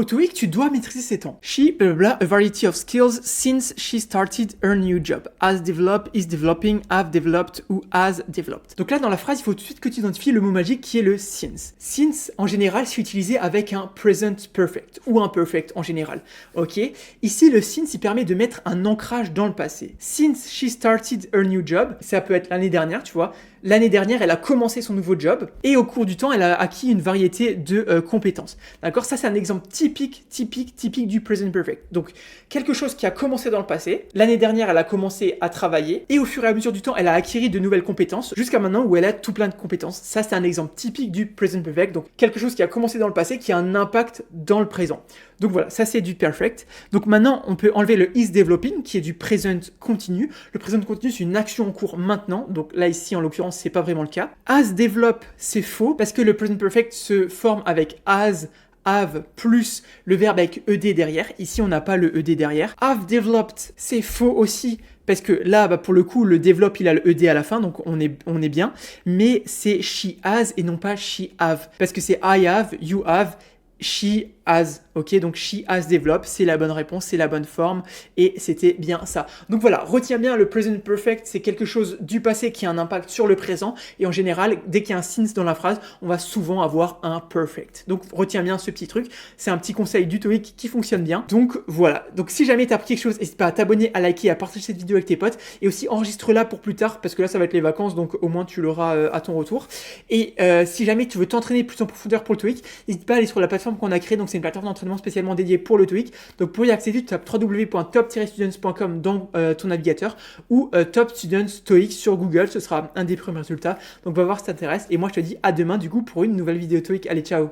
Au TOEIC, tu dois maîtriser ces temps. She, blablabla, a variety of skills since she started her new job. Has developed, is developing, have developed ou has developed. Donc là, dans la phrase, il faut tout de suite que tu identifies le mot magique qui est le since. Since, en général, c'est utilisé avec un present perfect ou un perfect en général. Ok. Ici, le since, il permet de mettre un ancrage dans le passé. Since she started her new job, ça peut être l'année dernière, tu vois. L'année dernière, elle a commencé son nouveau job et au cours du temps, elle a acquis une variété de compétences. D'accord? Ça, c'est un exemple typique du present perfect. Donc, quelque chose qui a commencé dans le passé. L'année dernière, elle a commencé à travailler et au fur et à mesure du temps, elle a acquis de nouvelles compétences jusqu'à maintenant où elle a tout plein de compétences. Ça, c'est un exemple typique du present perfect. Donc, quelque chose qui a commencé dans le passé qui a un impact dans le présent. Donc voilà, ça c'est du perfect. Donc maintenant, on peut enlever le is developing qui est du present continu. Le present continu, c'est une action en cours maintenant. Donc là, ici, en l'occurrence, c'est pas vraiment le cas. Has develop, c'est faux parce que le present perfect se forme avec has, have plus le verbe avec ed derrière. Ici, on n'a pas le ed derrière. Have developed, c'est faux aussi. Parce que là, pour le coup, le develop, il a le ed à la fin, donc on est bien. Mais c'est she has et non pas she have. Parce que c'est I have, you have, she has, ok, donc she has developed, c'est la bonne réponse, c'est la bonne forme, et c'était bien ça. Donc voilà, retiens bien le present perfect, c'est quelque chose du passé qui a un impact sur le présent, et en général, dès qu'il y a un since dans la phrase, on va souvent avoir un perfect. Donc retiens bien ce petit truc, c'est un petit conseil du TOEIC qui fonctionne bien. Donc voilà, donc si jamais tu as appris quelque chose, n'hésite pas à t'abonner, à liker, à partager cette vidéo avec tes potes, et aussi enregistre-la pour plus tard, parce que là ça va être les vacances, donc au moins tu l'auras à ton retour. Et si jamais tu veux t'entraîner plus en profondeur pour le TOEIC, n'hésite pas à aller sur la plateforme qu'on a créée, donc c'est une plateforme d'entraînement spécialement dédiée pour le TOEIC. Donc pour y accéder, tu tapes www.top-students.com dans ton navigateur ou Top Students TOEIC sur Google, ce sera un des premiers résultats. Donc va voir si ça t'intéresse. Et moi je te dis à demain du coup pour une nouvelle vidéo TOEIC. Allez, ciao!